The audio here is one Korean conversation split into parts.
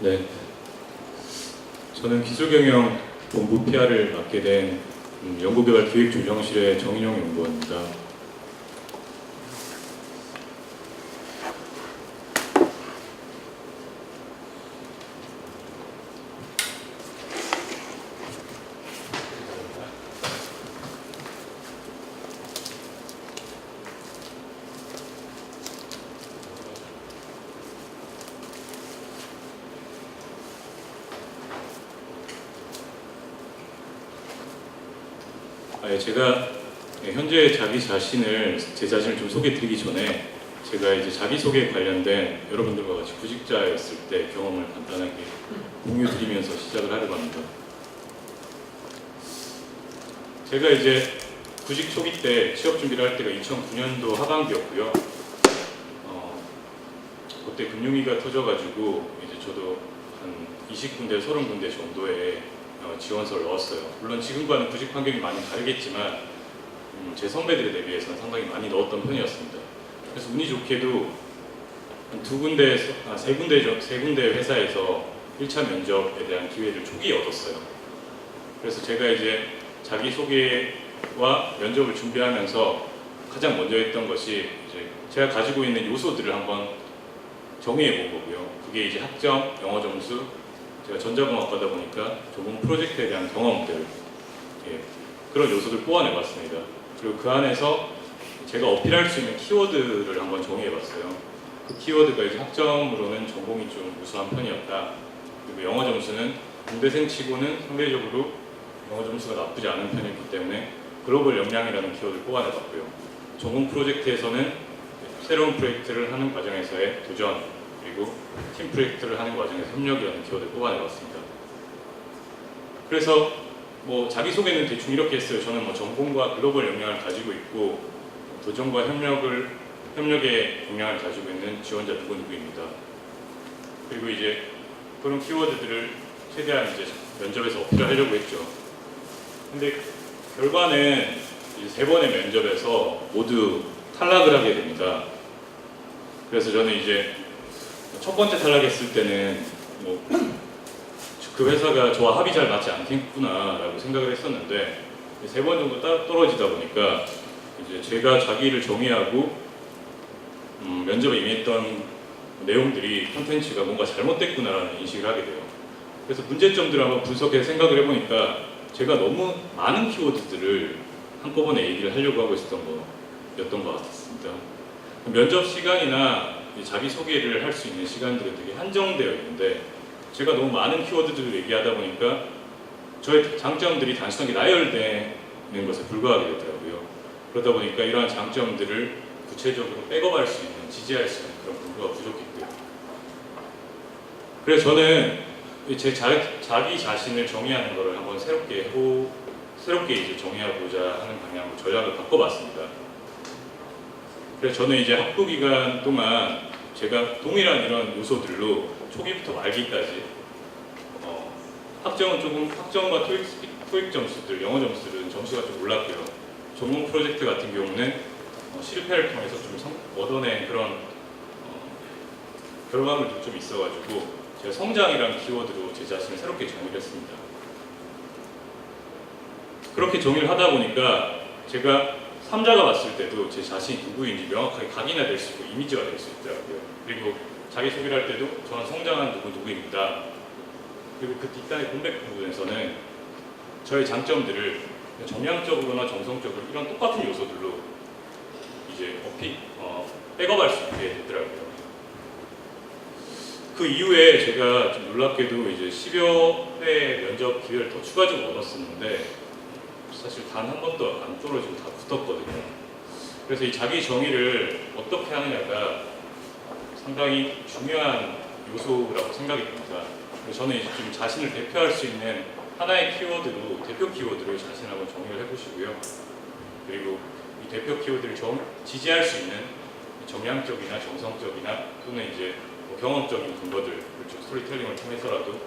네, 저는 기술경영본부 PR을 맡게 된 연구개발기획조정실의 정인용 연구원입니다. 제가 현재 제 자신을 좀 소개드리기 전에 제가 이제 자기소개 관련된 여러분들과 같이 구직자였을 때 경험을 간단하게 공유드리면서 시작을 하려고 합니다. 제가 이제 구직 초기 때 취업 준비를 할 때가 2009년도 하반기였고요. 그때 금융위기가 터져가지고 이제 저도 한 20군데, 30군데 정도의 지원서를 넣었어요. 물론 지금과는 구직 환경이 많이 다르겠지만 제 선배들에 대비해서는 상당히 많이 넣었던 편이었습니다. 그래서 운이 좋게도 한 세 군데 회사에서 1차 면접에 대한 기회를 초기에 얻었어요. 그래서 제가 이제 자기소개와 면접을 준비하면서 가장 먼저 했던 것이 이제 제가 가지고 있는 요소들을 한번 정의해 본 거고요. 그게 이제 학점, 영어 점수, 제가 전자공학과다 보니까 전공 프로젝트에 대한 경험들, 그런 요소들 뽑아내봤습니다. 그리고 그 안에서 제가 어필할 수 있는 키워드를 한번 정의해봤어요. 그 키워드가 이제 학점으로는 전공이 좀 우수한 편이었다. 그리고 영어 점수는 공대생 치고는 상대적으로 영어 점수가 나쁘지 않은 편이었기 때문에 글로벌 역량이라는 키워드를 뽑아내봤고요. 전공 프로젝트에서는 새로운 프로젝트를 하는 과정에서의 도전, 그리고 팀 프로젝트를 하는 과정에서 협력이라는 키워드를 뽑아내봤습니다. 그래서 자기소개는 대충 이렇게 했어요. 저는 전공과 글로벌 역량을 가지고 있고 도전과 협력의 역량을 가지고 있는 지원자 누구누구입니다. 그리고 이제 그런 키워드들을 최대한 이제 면접에서 어필을 하려고 했죠. 근데 결과는 이제 3번의 면접에서 모두 탈락을 하게 됩니다. 그래서 저는 이제 첫 번째 탈락했을 때는 그 회사가 저와 합이 잘 맞지 않겠구나라고 생각을 했었는데 3번 정도 떨어지다 보니까 이제 제가 자기를 정의하고 면접에 임했던 내용들이 콘텐츠가 뭔가 잘못됐구나라는 인식을 하게 돼요. 그래서 문제점들을 한번 분석해서 생각을 해보니까 제가 너무 많은 키워드들을 한꺼번에 얘기를 하려고 하고 있었던 거였던 것 같습니다. 면접 시간이나 자기소개를 할 수 있는 시간들이 되게 한정되어 있는데 제가 너무 많은 키워드들을 얘기하다 보니까 저의 장점들이 단순하게 나열되는 것에 불과하게 되더라고요. 그러다 보니까 이러한 장점들을 구체적으로 백업할 수 있는, 지지할 수 있는 그런 근거가 부족했고요. 그래서 저는 제 자기 자신을 정의하는 것을 한번 새롭게 이제 정의하고자 하는 방향으로 전략을 바꿔봤습니다. 그래서 저는 이제 학부 기간 동안 제가 동일한 이런 요소들로 초기부터 말기까지 학점과 토익 점수들, 영어 점수들은 점수가 좀 올랐고요. 전공 프로젝트 같은 경우는 실패를 통해서 좀 얻어낸 그런 결과물도 좀 있어가지고 제가 성장이라는 키워드로 제 자신을 새롭게 정의를 했습니다. 그렇게 정의를 하다 보니까 제가 3자가 봤을 때도 제 자신이 누구인지 명확하게 각인화될 수 있고 이미지가 될 수 있더라고요. 그리고 자기소개를 할 때도 저는 성장한 누구입니다. 그리고 그 뒷단의 공백 부분에서는 저의 장점들을 정량적으로나 정성적으로 이런 똑같은 요소들로 이제 백업할 수 있게 되더라고요. 그 이후에 제가 좀 놀랍게도 이제 10여 회 면접 기회를 더 추가적으로 얻었었는데 사실 단 한 번도 안 떨어지고 다 붙었거든요. 그래서 이 자기 정의를 어떻게 하느냐가 상당히 중요한 요소라고 생각이 듭니다. 저는 이제 좀 자신을 대표할 수 있는 하나의 키워드로, 대표 키워드를 자신하고 정의를 해보시고요. 그리고 이 대표 키워드를 지지할 수 있는 정량적이나 정성적이나 또는 이제 경험적인 근거들을 좀 스토리텔링을 통해서라도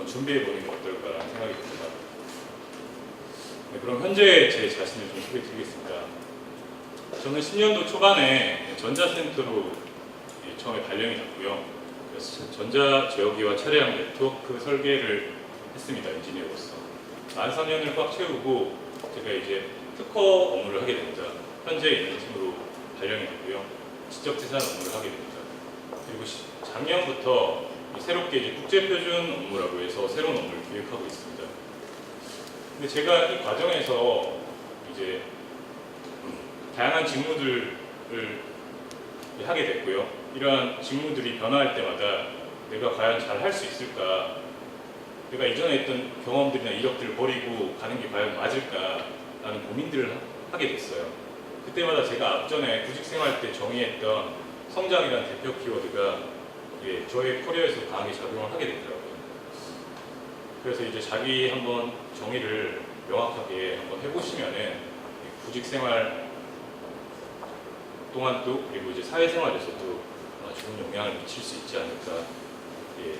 준비해보는 게 어떨까라는 생각이 듭니다. 네, 그럼 현재 제 자신을 좀 소개해드리겠습니다. 저는 10년도 초반에 전자센터로 처음에 발령이 났고요. 전자제어기와 차량 네트워크 설계를 했습니다. 엔지니어로서. 만 3년을 꽉 채우고 제가 이제 특허 업무를 하게 됩니다. 현재 있는 팀으로 발령이 됐고요. 지적재산 업무를 하게 됩니다. 그리고 작년부터 새롭게 이제 국제표준 업무라고 해서 새로운 업무를 기획하고 있습니다. 근데 제가 이 과정에서 이제 다양한 직무들을 하게 됐고요. 이러한 직무들이 변화할 때마다 내가 과연 잘 할 수 있을까? 내가 이전에 했던 경험들이나 이력들을 버리고 가는 게 과연 맞을까라는 고민들을 하게 됐어요. 그때마다 제가 앞전에 구직 생활 때 정의했던 성장이라는 대표 키워드가 저의 커리어에서 강하게 작용을 하게 되더라고요. 그래서 이제 자기 한번 정의를 명확하게 한번 해보시면은 구직 생활 동안도 그리고 이제 사회생활에서도 좋은 영향을 미칠 수 있지 않을까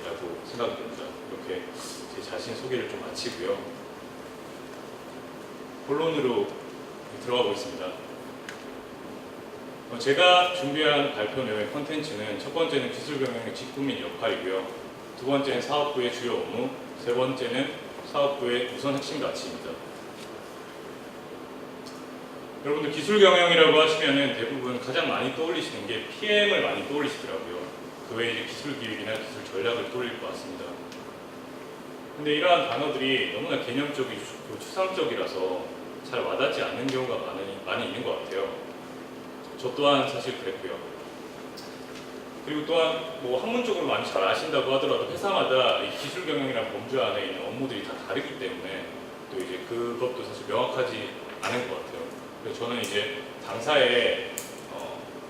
라고 생각이 됩니다. 이렇게 제 자신 소개를 좀 마치고요. 본론으로 들어가 보겠습니다. 제가 준비한 발표 내용의 컨텐츠는 첫 번째는 기술 경영의 직구민 역할이고요. 두 번째는 사업부의 주요 업무, 세 번째는 사업부의 우선 핵심 가치입니다. 여러분들 기술 경영이라고 하시면은 대부분 가장 많이 떠올리시는 게 PM을 많이 떠올리시더라고요. 그 외에 이제 기술 기획이나 기술 전략을 떠올릴 것 같습니다. 근데 이러한 단어들이 너무나 개념적이고 추상적이라서 잘 와닿지 않는 경우가 많이 있는 것 같아요. 저 또한 사실 그랬고요. 그리고 또한 뭐 학문적으로 많이 잘 아신다고 하더라도 회사마다 이 기술 경영이라는 범주 안에 있는 업무들이 다 다르기 때문에 또 이제 그것도 사실 명확하지 않은 것 같아요. 그래서 저는 이제 당사의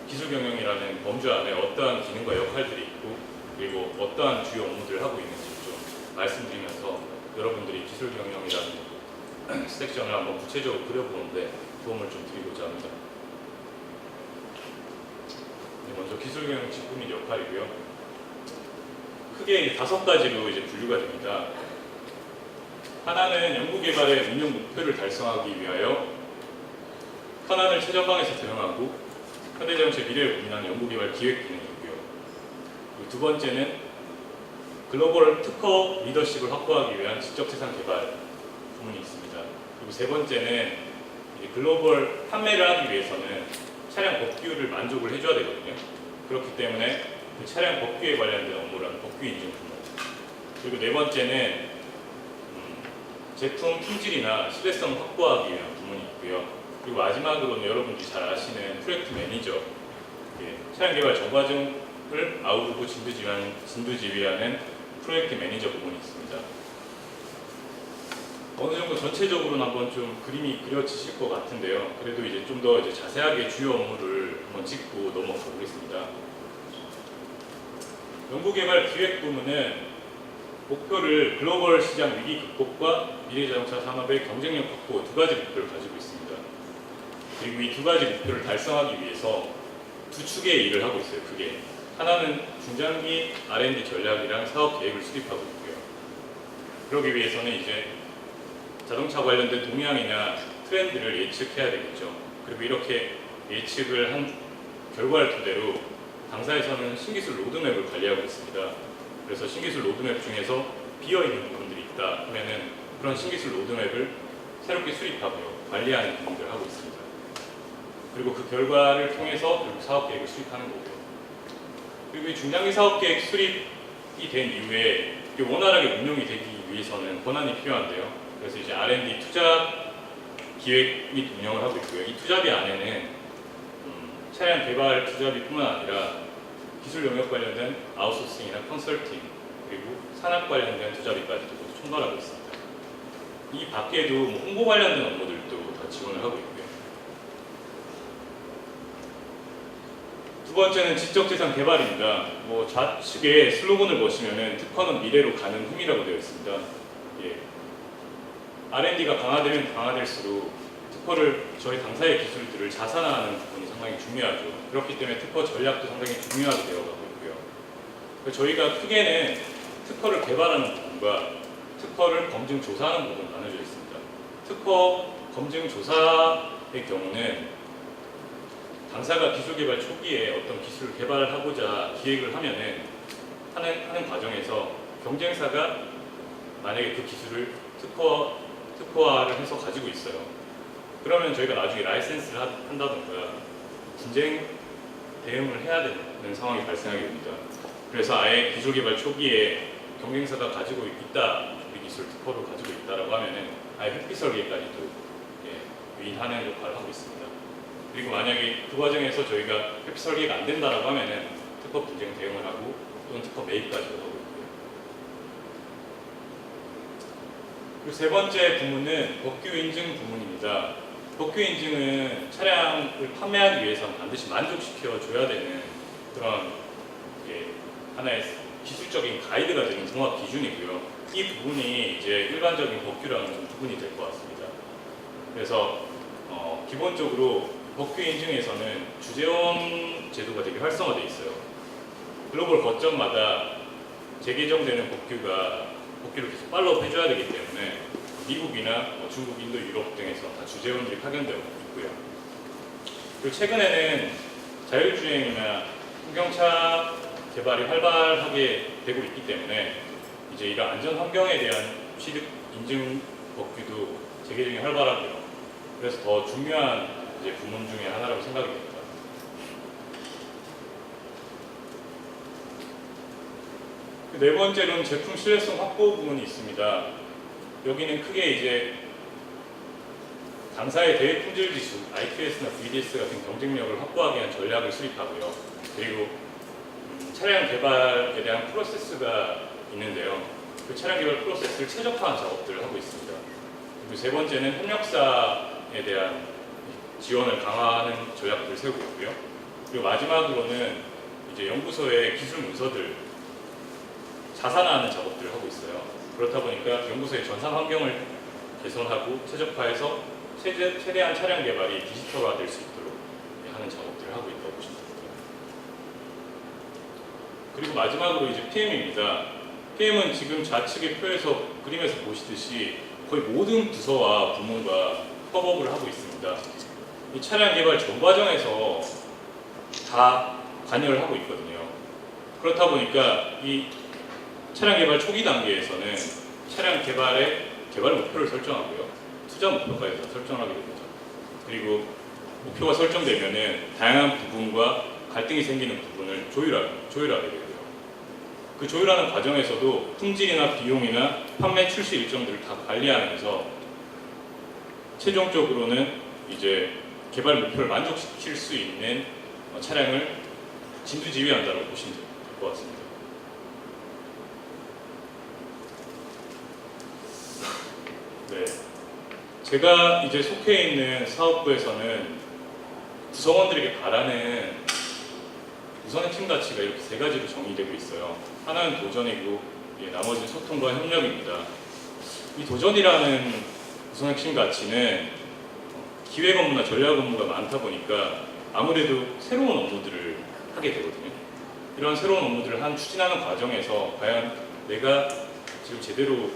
기술 경영이라는 범주 안에 어떠한 기능과 역할들이 있고 그리고 어떠한 주요 업무들을 하고 있는지 좀 말씀드리면서 여러분들이 기술 경영이라는 섹션을 한번 구체적으로 그려보는데 도움을 좀 드리고자 합니다. 먼저 기술 경영 직구 및 역할이고요. 크게 5가지로 이제 분류가 됩니다. 하나는 연구개발의 운영 목표를 달성하기 위하여 현안을 최전방에서 대응하고 현대자동차의 미래를 고민하는 연구개발 기획 기능이고요. 그리고 두 번째는 글로벌 특허 리더십을 확보하기 위한 지적재산 개발 부문이 있습니다. 그리고 세 번째는 글로벌 판매를 하기 위해서는 차량 법규를 만족을 해줘야 되거든요. 그렇기 때문에 그 차량 법규에 관련된 업무라는 법규 인증 부문. 그리고 네 번째는 제품 품질이나 신뢰성을 확보하기 위한 부문이 있고요. 그리고 마지막으로는 여러분들이 잘 아시는 프로젝트 매니저, 차량 개발 전 과정을 아우르고 진두지휘하는 프로젝트 매니저 부문이 있습니다. 어느 정도 전체적으로는 한번 좀 그림이 그려지실 것 같은데요. 그래도 이제 좀 더 자세하게 주요 업무를 한번 짚고 넘어가 보겠습니다. 연구개발 기획 부문은 목표를 글로벌 시장 위기 극복과 미래자동차 산업의 경쟁력 확보 2가지 목표를 가지고 있습니다. 그리고 이 2가지 목표를 달성하기 위해서 두 축의 일을 하고 있어요. 그게 하나는 중장기 R&D 전략이랑 사업 계획을 수립하고 있고요. 그러기 위해서는 이제 자동차 관련된 동향이나 트렌드를 예측해야 되겠죠. 그리고 이렇게 예측을 한 결과를 토대로 당사에서는 신기술 로드맵을 관리하고 있습니다. 그래서 신기술 로드맵 중에서 비어있는 부분들이 있다 하면은 그런 신기술 로드맵을 새롭게 수립하고요. 관리하는 부분들을 하고 있습니다. 그리고 그 결과를 통해서 결국 사업계획을 수립하는 거고요. 그리고 이 중장기 사업계획 수립이 된 이후에 이게 원활하게 운영이 되기 위해서는 권한이 필요한데요. 그래서 이제 R&D 투자 기획 및 운영을 하고 있고요. 이 투자비 안에는 차량 개발 투자비뿐만 아니라 기술 영역 관련된 아웃소싱이나 컨설팅 그리고 산업 관련된 투자비까지도 모두 총괄하고 있습니다. 이 밖에도 홍보 관련된 업무들도 다 지원을 하고 있고요. 두 번째는 지적재산 개발입니다. 좌측에 슬로건을 보시면은 특허는 미래로 가는 힘이라고 되어 있습니다. R&D가 강화되면 강화될수록 특허를 저희 당사의 기술들을 자산화하는 부분이 상당히 중요하죠. 그렇기 때문에 특허 전략도 상당히 중요하게 되어가고 있고요. 저희가 크게는 특허를 개발하는 부분과 특허를 검증 조사하는 부분으로 나눠져 있습니다. 특허 검증 조사의 경우는 당사가 기술 개발 초기에 어떤 기술을 개발하고자 기획을 하면은 하는 과정에서 경쟁사가 만약에 그 기술을 특허화를 해서 가지고 있어요. 그러면 저희가 나중에 라이센스를 한다던가 분쟁 대응을 해야 되는 상황이 발생하게 됩니다. 그래서 아예 기술 개발 초기에 경쟁사가 가지고 있다, 우리 기술 특허를 가지고 있다라고 하면은 아예 회피 설계까지도 위임하는 역할을 하고 있습니다. 그리고 만약에 그 과정에서 저희가 회피 설계가 안 된다라고 하면은 특허 분쟁 대응을 하고 또는 특허 매입까지도 하고 있고요. 그리고 세 번째 부문은 법규 인증 부문입니다. 법규 인증은 차량을 판매하기 위해서는 반드시 만족시켜 줘야 되는 그런 하나의 기술적인 가이드가 되는 종합 기준이고요. 이 부분이 이제 일반적인 법규랑은 좀 구분이 될 것 같습니다. 그래서 기본적으로 법규 인증에서는 주재원 제도가 되게 활성화되어 있어요. 글로벌 거점마다 재개정되는 법규를 계속 팔로우 해줘야 되기 때문에 미국이나 중국, 인도, 유럽 등에서 다 주재원들이 파견되어 있고요. 그리고 최근에는 자율주행이나 승용차 개발이 활발하게 되고 있기 때문에 이제 이런 안전 환경에 대한 취득 인증 법규도 재개정이 활발하고요. 그래서 더 중요한 이제 부문 중에 하나라고 생각이 됩니다. 네 번째로는 제품 신뢰성 확보 부분이 있습니다. 여기는 크게 이제 당사의 대외 품질 지수, IQS나 VDS 같은 경쟁력을 확보하기 위한 전략을 수립하고요. 그리고 차량 개발에 대한 프로세스가 있는데요. 그 차량 개발 프로세스를 최적화한 작업들을 하고 있습니다. 그리고 세 번째는 협력사에 대한 지원을 강화하는 전략들을 세우고 있고요. 그리고 마지막으로는 이제 연구소의 기술 문서들 자산화하는 작업들을 하고 있어요. 그렇다 보니까 연구소의 전산 환경을 개선하고 최적화해서 최대한 차량 개발이 디지털화될 수 있도록 하는 작업들을 하고 있다고 보시면 됩니다. 그리고 마지막으로 이제 PM입니다. PM은 지금 좌측의 표에서 그림에서 보시듯이 거의 모든 부서와 부문과 협업을 하고 있습니다. 이 차량 개발 전 과정에서 다 관여를 하고 있거든요. 그렇다 보니까 이 차량 개발 초기 단계에서는 차량 개발 목표를 설정하고요. 투자 목표까지 설정하게 됩니다. 그리고 목표가 설정되면은 다양한 부분과 갈등이 생기는 부분을 조율하게 되고요. 그 조율하는 과정에서도 품질이나 비용이나 판매 출시 일정들을 다 관리하면서 최종적으로는 이제 개발 목표를 만족시킬 수 있는 차량을 진두지휘한다고 보시면 될 것 같습니다. 네, 제가 이제 속해 있는 사업부에서는 구성원들에게 바라는 우선 핵심 가치가 이렇게 세 가지로 정의되고 있어요. 하나는 도전이고 나머지는 소통과 협력입니다. 이 도전이라는 우선 핵심 가치는 기획 업무나 전략 업무가 많다 보니까 아무래도 새로운 업무들을 하게 되거든요. 이런 새로운 업무들을 추진하는 과정에서 과연 내가 지금 제대로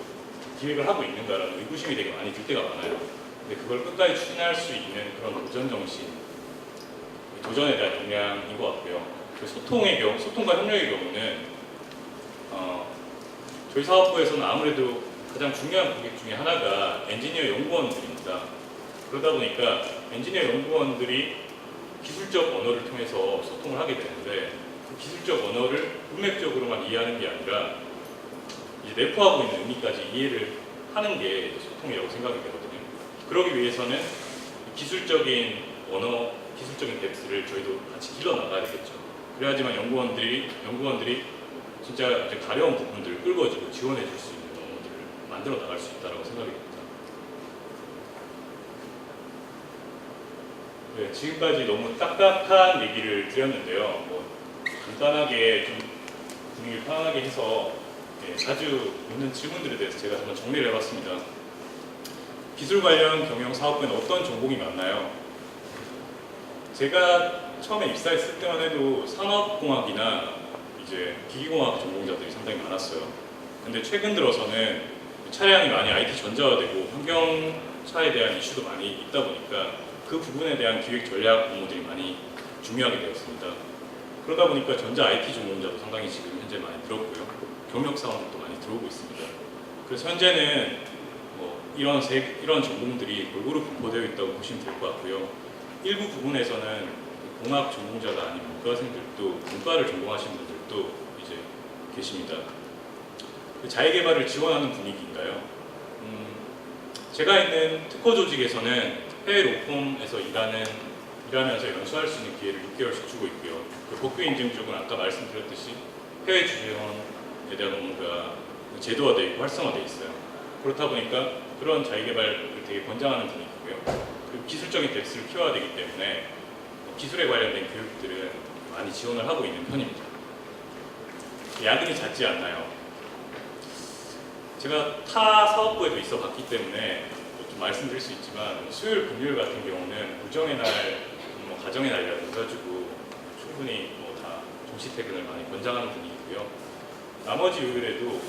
기획을 하고 있는가라는 의구심이 되게 많이 들 때가 많아요. 근데 그걸 끝까지 추진할 수 있는 그런 도전 정신, 도전에 대한 역량인 것 같고요. 그 소통과 협력의 경우는 저희 사업부에서는 아무래도 가장 중요한 고객 중에 하나가 엔지니어 연구원들입니다. 그러다 보니까 엔지니어 연구원들이 기술적 언어를 통해서 소통을 하게 되는데 그 기술적 언어를 문맥적으로만 이해하는 게 아니라 이제 내포하고 있는 의미까지 이해를 하는 게 소통이라고 생각이 되거든요. 그러기 위해서는 기술적인 언어, 기술적인 뎁스를 저희도 같이 길러 나가야겠죠. 그래야지만 연구원들이 진짜 가려운 부분들을 끌어주고 지원해 줄 수 있는 업무들을 만들어 나갈 수 있다고 생각이 됩니다. 네, 지금까지 너무 딱딱한 얘기를 드렸는데요. 간단하게 좀 분위기를 편안하게 해서 자주 묻는 질문들에 대해서 제가 한번 정리를 해봤습니다. 기술 관련 경영 사업부에는 어떤 전공이 많나요? 제가 처음에 입사했을 때만 해도 산업공학이나 이제 기기공학 전공자들이 상당히 많았어요. 근데 최근 들어서는 차량이 많이 IT 전자화되고 환경차에 대한 이슈도 많이 있다 보니까 그 부분에 대한 기획 전략 업무들이 많이 중요하게 되었습니다. 그러다 보니까 전자 IT 전공자도 상당히 지금 현재 많이 들었고요. 경력 사원들도 많이 들어오고 있습니다. 그래서 현재는 뭐 이런 전공들이 골고루 분포되어 있다고 보시면 될 것 같고요. 일부 부분에서는 공학 전공자가 아닌 문과생들도 문과를 전공하시는 분들도 이제 계십니다. 자기개발을 지원하는 분위기인가요? 제가 있는 특허 조직에서는 해외 로펌에서 일하면서 연수할 수 있는 기회를 6개월씩 주고 있고요. 그 복귀 인증 쪽은 아까 말씀드렸듯이 해외 지원에 대한 업무가 제도화되어 있고 활성화되어 있어요. 그렇다 보니까 그런 자기개발을 되게 권장하는 분위기고요. 그리고 기술적인 덱스를 키워야 되기 때문에 기술에 관련된 교육들은 많이 지원을 하고 있는 편입니다. 야근이 잦지 않나요? 제가 타 사업부에도 있어 봤기 때문에 좀 말씀드릴 수 있지만 수요일, 금요일 같은 경우는 우정의 날, 가정의 날이라고 해가지고 충분히 다 정시 퇴근을 많이 권장하는 분위기고요. 나머지 요일에도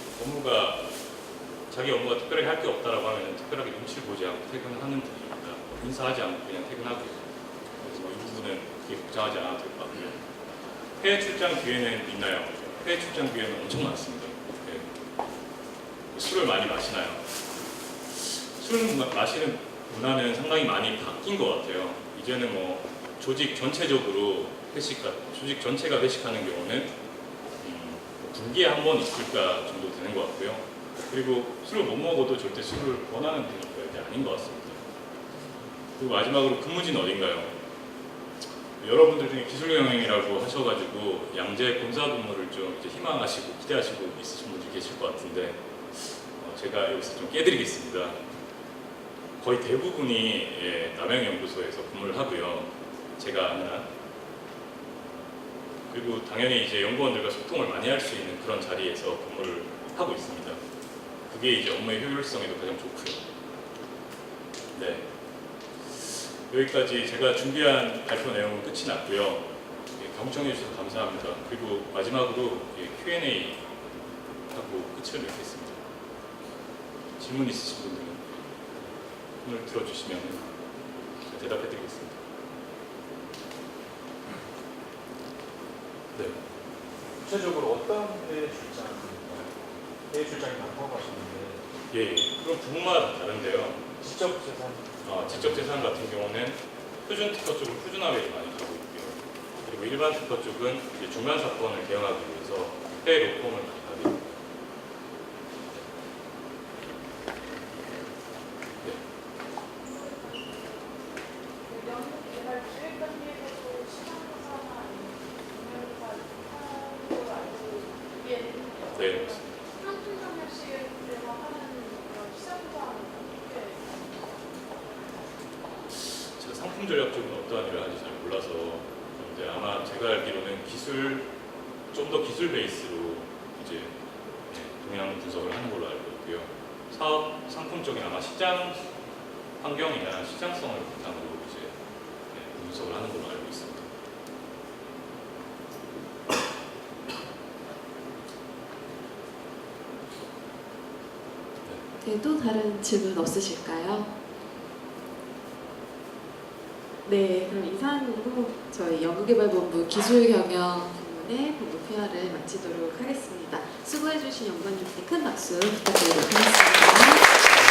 자기 업무가 특별하게 할 게 없다라고 하면 특별하게 눈치를 보지 않고 퇴근하는 분위기입니다. 인사하지 않고 그냥 퇴근하고요. 그래서 이 부분은 그렇게 걱정하지 않아도 될 것 같고요. 해외 출장 기회는 있나요? 해외 출장 기회는 엄청 많습니다. 네. 술을 많이 마시나요? 술 마시는 문화는 상당히 많이 바뀐 것 같아요. 이제는 조직 전체적으로 조직 전체가 회식하는 경우는 분기에 한 번 있을까 정도 되는 것 같고요. 그리고 술을 못 먹어도 절대 술을 권하는 분위기가 이제 아닌 것 같습니다. 그리고 마지막으로 근무지는 어딘가요? 여러분들 중에 기술 경영이라고 하셔가지고 양재 본사 근무를 좀 이제 희망하시고 기대하시고 있으신 분들 계실 것 같은데 제가 여기서 좀 깨드리겠습니다. 거의 대부분이 남양연구소에서 근무를 하고요. 제가 아는 한. 그리고 당연히 이제 연구원들과 소통을 많이 할 수 있는 그런 자리에서 근무를 하고 있습니다. 그게 이제 업무의 효율성에도 가장 좋고요. 네. 여기까지 제가 준비한 발표 내용은 끝이 났고요. 경청해 주셔서 감사합니다. 그리고 마지막으로 Q&A 하고 끝을 맺겠습니다. 질문 있으신 분들은 손을 들어주시면 대답해 드리겠습니다. 네. 구체적으로 어떤 해외 출장인가요? 해외 출장이 많다고 하셨는데 예, 그럼 부분마다 다른데요. 지적 재산 같은 경우는 표준 특허 쪽은 표준화웨이를 많이 가고 있고요. 그리고 일반 특허 쪽은 이제 중간 사건을 대응하기 위해서 해외 로펌을 많이 가고 있고요. 네, 맞습니다. 제가 상품 전략 쪽은 어떠한 일을 하는지 잘 몰라서 그런데 아마 제가 알기로는 좀 더 기술 베이스로 이제 동향 분석을 하는 걸로 알고 있고요. 상품 쪽은 아마 시장 환경이나 시장성을 바탕으로 이제 분석을 하는 걸로 알고 있습니다. 네, 또 다른 질문 없으실까요? 네, 그럼 이상으로 저희 연구개발본부 기술경영 부문의 본부 폐하를 마치도록 하겠습니다. 수고해주신 연구원님께 큰 박수 부탁드리도록 하겠습니다.